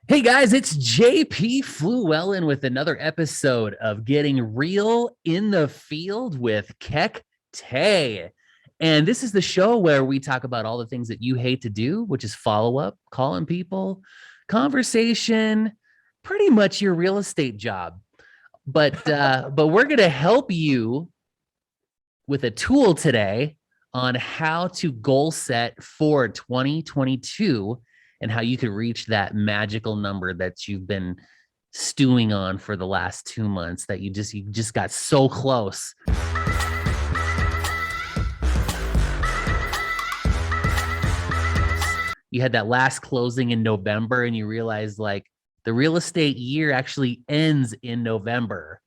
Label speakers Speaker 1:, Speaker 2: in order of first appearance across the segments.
Speaker 1: Hey guys, it's JP Fluellen with another episode of Getting Real in the Field with Keck Tay. And this is the show where we talk about all the things that you hate to do, which is follow up, calling people, conversation, pretty much your real estate job. But we're gonna help you with a tool today on how to goal set for 2022 and how you could reach that magical number that you've been stewing on for the last 2 months that you just got so close. You had that last closing in November and you realized like the real estate year actually ends in November,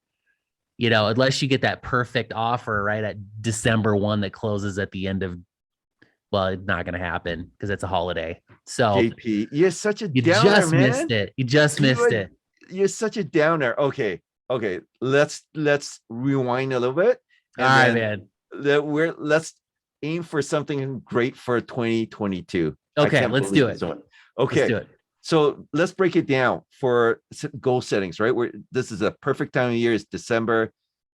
Speaker 1: unless you get that perfect offer right at December 1 that closes at the end of, well, it's not going to happen because it's a holiday. So
Speaker 2: JP, you're such a
Speaker 1: you
Speaker 2: downer,
Speaker 1: just missed
Speaker 2: man.
Speaker 1: it. You just
Speaker 2: You
Speaker 1: missed
Speaker 2: are,
Speaker 1: it.
Speaker 2: you're such a downer. Okay. Let's rewind a little bit,
Speaker 1: All
Speaker 2: and
Speaker 1: right,
Speaker 2: then
Speaker 1: man.
Speaker 2: let's aim for something great for 2022. I
Speaker 1: Okay,
Speaker 2: can't
Speaker 1: let's do
Speaker 2: believe
Speaker 1: it.
Speaker 2: this one.
Speaker 1: Let's
Speaker 2: Okay,
Speaker 1: do it.
Speaker 2: so let's break it down for goal settings. Right, where this is a perfect time of year. It's December.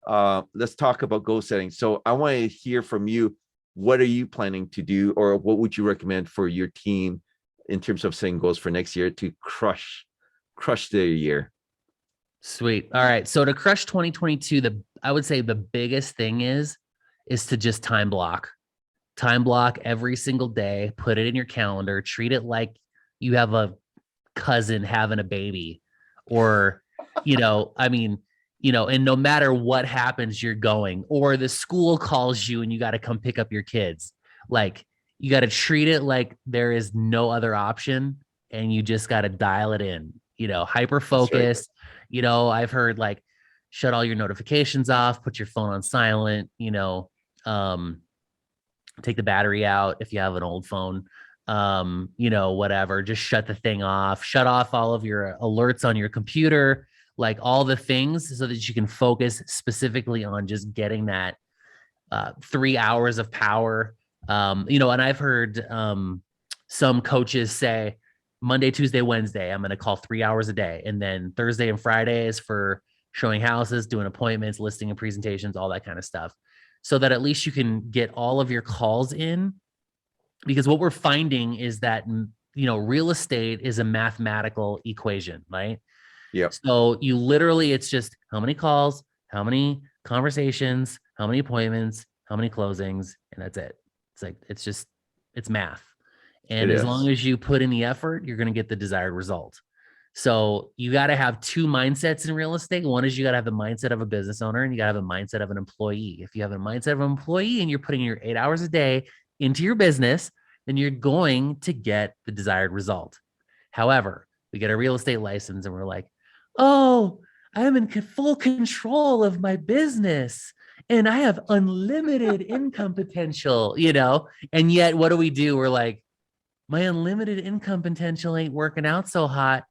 Speaker 2: Let's talk about goal settings. So I want to hear from you. What are you planning to do, or what would you recommend for your team in terms of setting goals for next year to crush their year?
Speaker 1: Sweet. All right. So to crush 2022, I would say the biggest thing is to just time block. Time block every single day, put it in your calendar, treat it like you have a cousin having a baby or and no matter what happens you're going, or the school calls you and you got to come pick up your kids. Like, you got to treat it like there is no other option and you just got to dial it in, hyper
Speaker 2: That's right.
Speaker 1: focus. I've heard like shut all your notifications off, put your phone on silent, um take the battery out if you have an old phone, whatever, just shut the thing off, shut off all of your alerts on your computer, like all the things so that you can focus specifically on just getting that 3 hours of power. And I've heard some coaches say Monday, Tuesday, Wednesday, I'm going to call 3 hours a day. And then Thursday and Friday is for showing houses, doing appointments, listing and presentations, all that kind of stuff. So that at least you can get all of your calls in. Because what we're finding is that, real estate is a mathematical equation, right?
Speaker 2: Yep.
Speaker 1: So you literally, it's just how many calls, how many conversations, how many appointments, how many closings, and that's it. It's like, it's math.
Speaker 2: It
Speaker 1: And as long
Speaker 2: is.
Speaker 1: as you put in the effort, you're going to get the desired result. So you got to have two mindsets in real estate. One is you got to have the mindset of a business owner, and you got to have a mindset of an employee. If you have a mindset of an employee and you're putting your 8 hours a day into your business, then you're going to get the desired result. However, we get a real estate license and we're like, oh, I'm in full control of my business and I have unlimited income potential, And yet, what do? We're like, my unlimited income potential ain't working out so hot.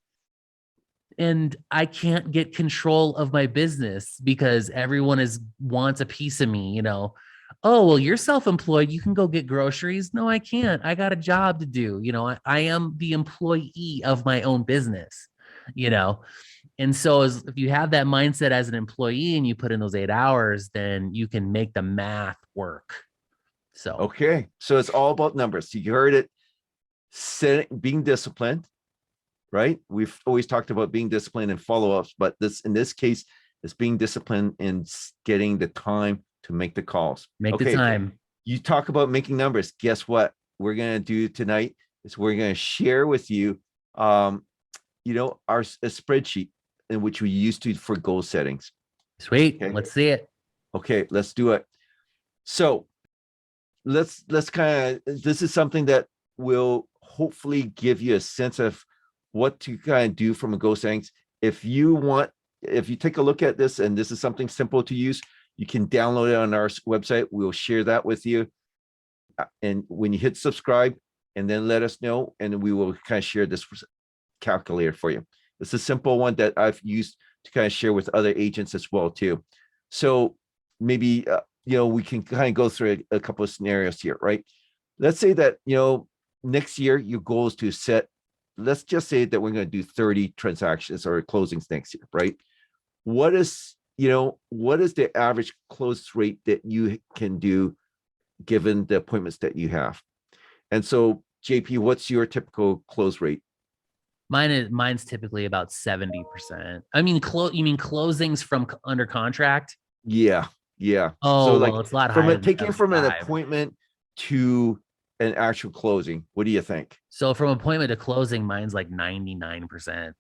Speaker 1: And I can't get control of my business because everyone wants a piece of me. Oh, well, you're self-employed, you can go get groceries. No, I can't, I got a job to do. I am the employee of my own business. you know and so if you have that mindset as an employee and you put in those 8 hours, then you can make the math work. So
Speaker 2: Okay, so it's all about numbers. You heard it. Being disciplined, right? We've always talked about being disciplined and follow-ups, but in this case, it's being disciplined and getting the time to make the calls.
Speaker 1: make the
Speaker 2: Okay,
Speaker 1: time.
Speaker 2: you talk about making numbers. Guess what we're gonna do tonight is we're gonna share with you, um, our a spreadsheet in which we used to for goal settings.
Speaker 1: Sweet,
Speaker 2: Okay,
Speaker 1: let's see it.
Speaker 2: okay, let's do it. So let's kind of, this is something that will hopefully give you a sense of what to kind of do from a goal settings. If you take a look at this, and this is something simple to use, you can download it on our website. We'll share that with you. And when you hit subscribe, and then let us know, and we will kind of share this calculator for you. It's a simple one that I've used to kind of share with other agents as well too. So maybe we can kind of go through a couple of scenarios here, right? Let's say that next year your goal is to set let's just say that we're going to do 30 transactions or closings next year, right? What is, what is the average close rate that you can do given the appointments that you have? And so, JP, what's your typical close rate?
Speaker 1: Mine's typically about 70%. I mean, you mean closings from under contract?
Speaker 2: Yeah, yeah. So
Speaker 1: Oh,
Speaker 2: like
Speaker 1: well, it's a lot
Speaker 2: from
Speaker 1: higher
Speaker 2: a
Speaker 1: than
Speaker 2: taking from an
Speaker 1: 75.
Speaker 2: appointment to an actual closing, what do you think?
Speaker 1: So from appointment to closing, mine's like 99%.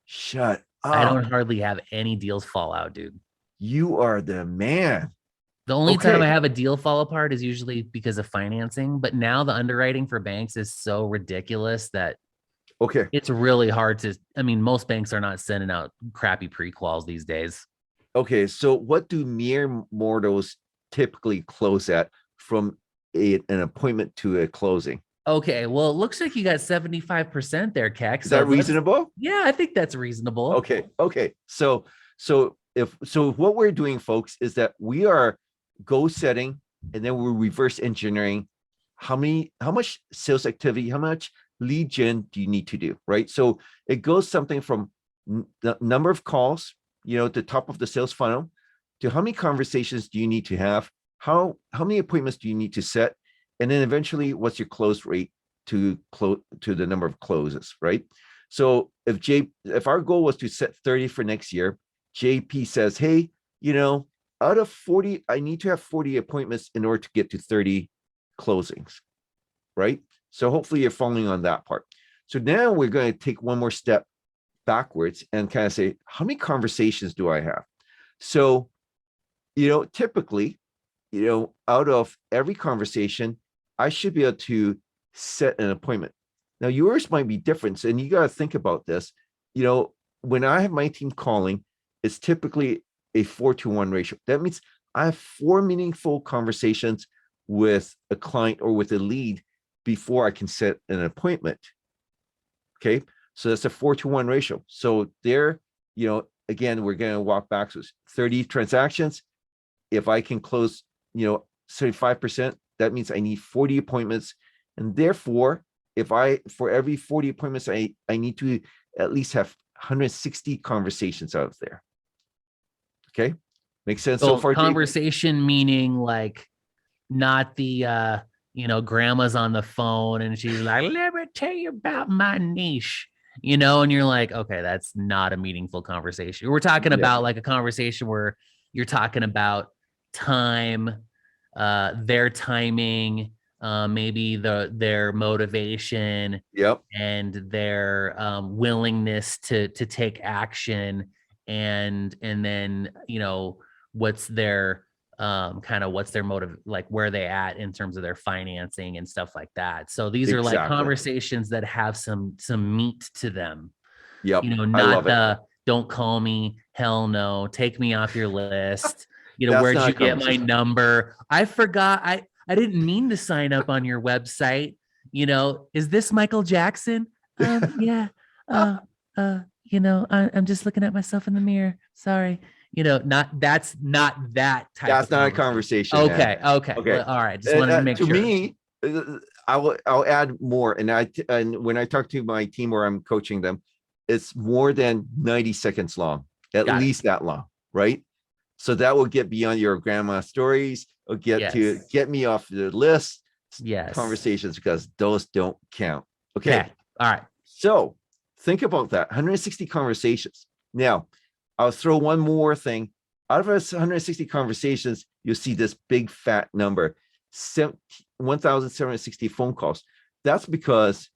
Speaker 2: Shut
Speaker 1: I
Speaker 2: up.
Speaker 1: don't hardly have any deals fall out, dude.
Speaker 2: You are the man.
Speaker 1: The only time I
Speaker 2: Okay.
Speaker 1: have a deal fall apart is usually because of financing, but now the underwriting for banks is so ridiculous that
Speaker 2: Okay.
Speaker 1: it's really hard to. I mean, most banks are not sending out crappy pre-quals these days.
Speaker 2: Okay. So what do mere mortals typically close at from an appointment to a closing?
Speaker 1: Okay, well, it looks like you got 75% there, Keck.
Speaker 2: Is
Speaker 1: So
Speaker 2: that reasonable?
Speaker 1: yeah, I think that's reasonable.
Speaker 2: Okay. Okay. So what we're doing, folks, is that we are goal setting and then we're reverse engineering how much sales activity, how much lead gen do you need to do, right? So it goes something from the number of calls, the top of the sales funnel, to how many conversations do you need to have, how many appointments do you need to set, and then eventually what's your close rate to the number of closes, right? So if our goal was to set 30 for next year, JP says, hey, out of 40, I need to have 40 appointments in order to get to 30 closings, right? So hopefully you're following on that part. So now we're going to take one more step backwards and kind of say, how many conversations do I have? So, typically, out of every conversation, I should be able to set an appointment. Now, yours might be different, and you got to think about this. When I have my team calling, it's typically a 4-to-1 ratio. That means I have 4 meaningful conversations with a client or with a lead before I can set an appointment. Okay. So that's a 4-to-1 ratio. So there, again, we're going to walk back. So 30 transactions. If I can close, 75%, that means I need 40 appointments. And therefore, for every 40 appointments, I need to at least have 160 conversations out of there. Okay. Makes sense so far?
Speaker 1: Conversation meaning like not the grandma's on the phone and she's like, let me tell you about my niche, and you're like, okay, that's not a meaningful conversation. We're talking about like a conversation where you're talking about time, their timing, maybe their motivation,
Speaker 2: yep,
Speaker 1: and their willingness to take action, and then what's their what's their motive, like where they at in terms of their financing and stuff like that. So these are like conversations that have some meat to them.
Speaker 2: Yep.
Speaker 1: Not the don't call me, hell no, take me off your list. Where'd you get my number? I forgot. I didn't mean to sign up on your website. Is this Michael Jackson? Yeah. I'm just looking at myself in the mirror. Sorry. That's not that type.
Speaker 2: That's not a conversation.
Speaker 1: Okay. Okay. Well, all right. Just wanted to make sure.
Speaker 2: To me, I'll add more. And when I talk to my team where I'm coaching them, it's more than 90 seconds long, at least that long, right? So that will get beyond your grandma stories, or get me off the list. Conversations, because those don't count. Okay.
Speaker 1: All right.
Speaker 2: So think about that. 160 conversations. Now, I'll throw one more thing. Out of us 160 conversations, you'll see this big fat number, 1,760 phone calls. That's because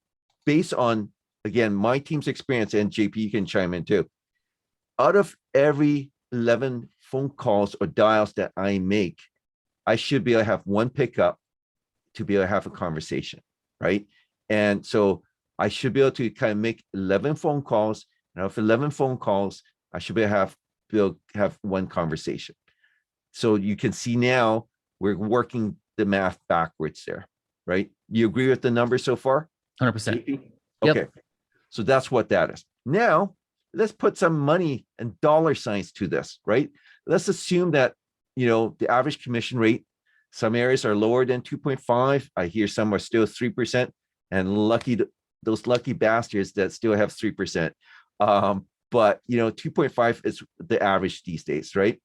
Speaker 2: based on, again, my team's experience, and JP, you can chime in too. Out of every 11 phone calls or dials that I make, I should be able to have one pickup to be able to have a conversation, right? And so I should be able to kind of make 11 phone calls. And out of 11 phone calls, I should be able to have one conversation. So you can see now we're working the math backwards there, right? You agree with the numbers so far?
Speaker 1: 100%.
Speaker 2: Okay. So that's what that is. Now, let's put some money and dollar signs to this, right? Let's assume that, the average commission rate, some areas are lower than 2.5. I hear some are still 3%, and lucky those lucky bastards that still have 3%. But 2.5 is the average these days, right?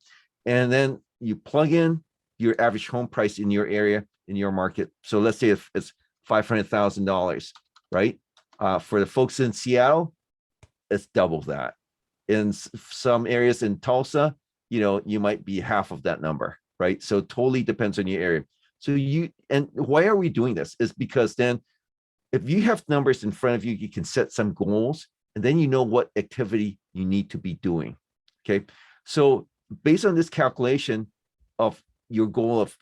Speaker 2: And then you plug in your average home price in your area, in your market. So let's say if it's $500,000, right? For the folks in Seattle, it's double that. In some areas in Tulsa, you might be half of that number, right? So totally depends on your area. So and why are we doing this? Is because then if you have numbers in front of you, you can set some goals, and then you know what activity you need to be doing. Okay. So based on this calculation of your goal of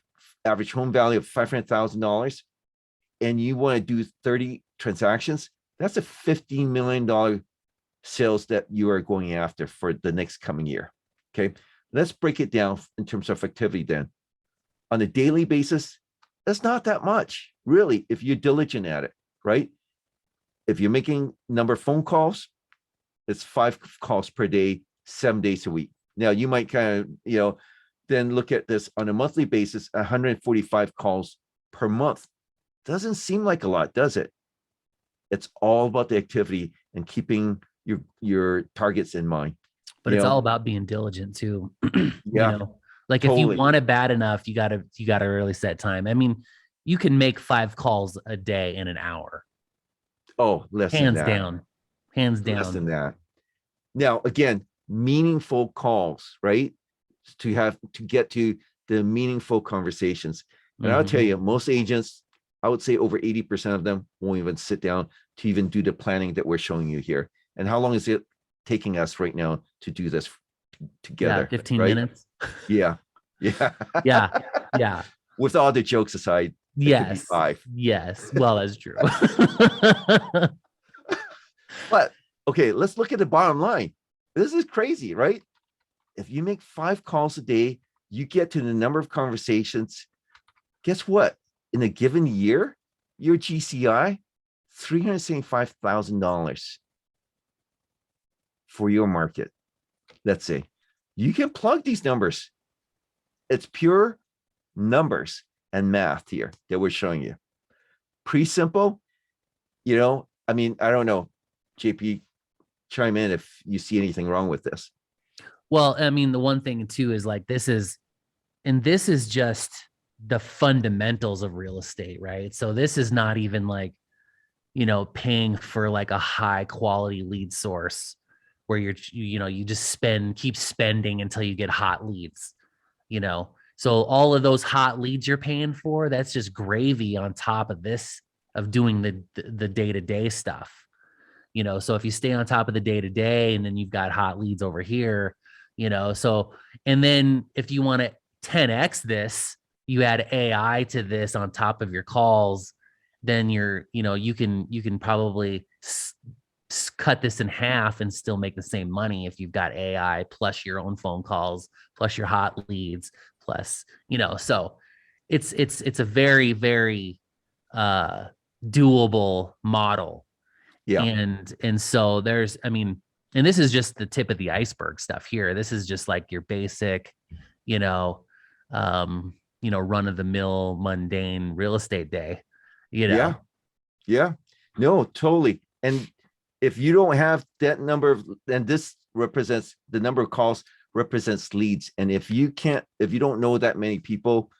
Speaker 2: average home value of $500,000, and you want to do 30 transactions, that's a $15 million sales that you are going after for the next coming year. Okay. Let's break it down in terms of activity then. On a daily basis, that's not that much, really, if you're diligent at it, right? If you're making number of phone calls, it's 5 calls per day, 7 days a week. Now, you might kind of, then look at this on a monthly basis, 145 calls per month. Doesn't seem like a lot, does it? It's all about the activity and keeping your targets in mind.
Speaker 1: But it's all about being diligent too.
Speaker 2: Yeah.
Speaker 1: Like
Speaker 2: totally.
Speaker 1: if you want it bad enough, you gotta really set time. I mean, you can make 5 calls a day in an hour.
Speaker 2: Oh, less
Speaker 1: Hands
Speaker 2: than that.
Speaker 1: down. Hands down.
Speaker 2: Less than that. Now, again, meaningful calls, right? To get to the meaningful conversations. And I'll tell you, most agents, I would say over 80% of them won't even sit down to even do the planning that we're showing you here. And how long is it taking us right now to do this together?
Speaker 1: 15
Speaker 2: right?
Speaker 1: minutes.
Speaker 2: Yeah.
Speaker 1: Yeah.
Speaker 2: With all the jokes aside, it could be 5.
Speaker 1: Yes. Well, that's true.
Speaker 2: But okay, let's look at the bottom line. This is crazy, right? If you make 5 calls a day, you get to the number of conversations. Guess what? In a given year, your GCI, $375,000 for your market. Let's say you can plug these numbers. It's pure numbers and math here that we're showing you. Pretty simple. I mean, I don't know, JP, chime in if you see anything wrong with this.
Speaker 1: Well, I mean, the one thing too is like this is just the fundamentals of real estate, right? So this is not even like, paying for like a high quality lead source where you just keep spending until you get hot leads, So all of those hot leads you're paying for, that's just gravy on top of this, of doing the day-to-day stuff. So if you stay on top of the day-to-day and then you've got hot leads over here, so, and then if you want to 10x this, you add AI to this on top of your calls, then you can probably cut this in half and still make the same money if you've got AI plus your own phone calls, plus your hot leads, plus, so it's a very, very doable model.
Speaker 2: Yeah.
Speaker 1: And so there's, I mean, and this is just the tip of the iceberg stuff here. This is just like your basic, run of the mill, mundane real estate day,
Speaker 2: Yeah. No, totally. And if you don't have that number of, and this represents the number of calls represents leads. And if you don't know that many people,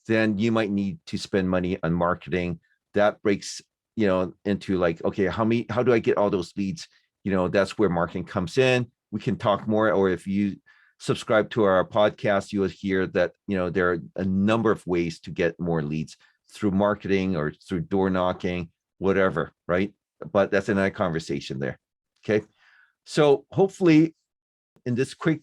Speaker 2: then you might need to spend money on marketing. That breaks, into like, okay, how do I get all those leads? That's where marketing comes in. We can talk more, or if you subscribe to our podcast, you will hear that, there are a number of ways to get more leads through marketing or through door knocking, whatever, right? But that's another conversation there. Okay. So hopefully in this quick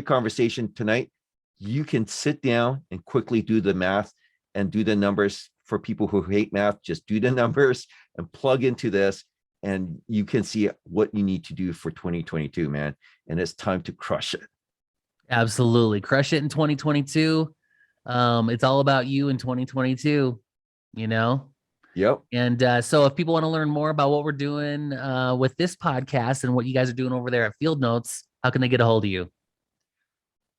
Speaker 2: conversation tonight, you can sit down and quickly do the math and do the numbers. For people who hate math, just do the numbers and plug into this, and you can see what you need to do for 2022, man. And it's time to crush it.
Speaker 1: Absolutely. Crush it in 2022. It's all about you in 2022,
Speaker 2: Yep.
Speaker 1: And so if people want to learn more about what we're doing with this podcast and what you guys are doing over there at Field Notes, how can they get a hold of you?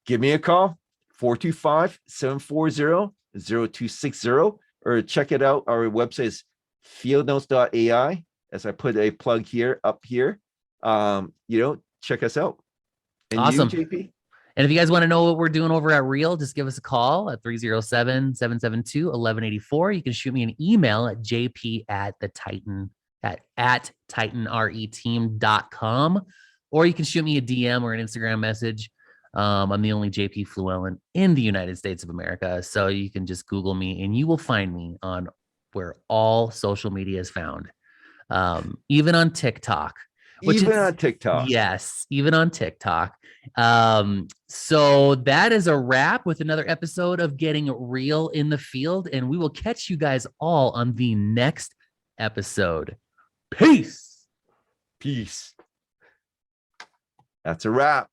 Speaker 2: Give me a call, 425-740-0260, or check it out. Our website is fieldnotes.ai, as I put a plug here up here, check us out. And
Speaker 1: Awesome.
Speaker 2: you, JP?
Speaker 1: And if you guys want to know what we're doing over at Real, just give us a call at 307-772-1184. You can shoot me an email at jp at titanreteam.com, or you can shoot me a DM or an Instagram message. I'm the only JP Fluellen in the United States of America. So you can just Google me and you will find me on where all social media is found. Even on TikTok.
Speaker 2: Even on TikTok.
Speaker 1: Yes, even on TikTok. So that is a wrap with another episode of Getting Real in the Field, and we will catch you guys all on the next episode. Peace.
Speaker 2: Peace. That's a wrap.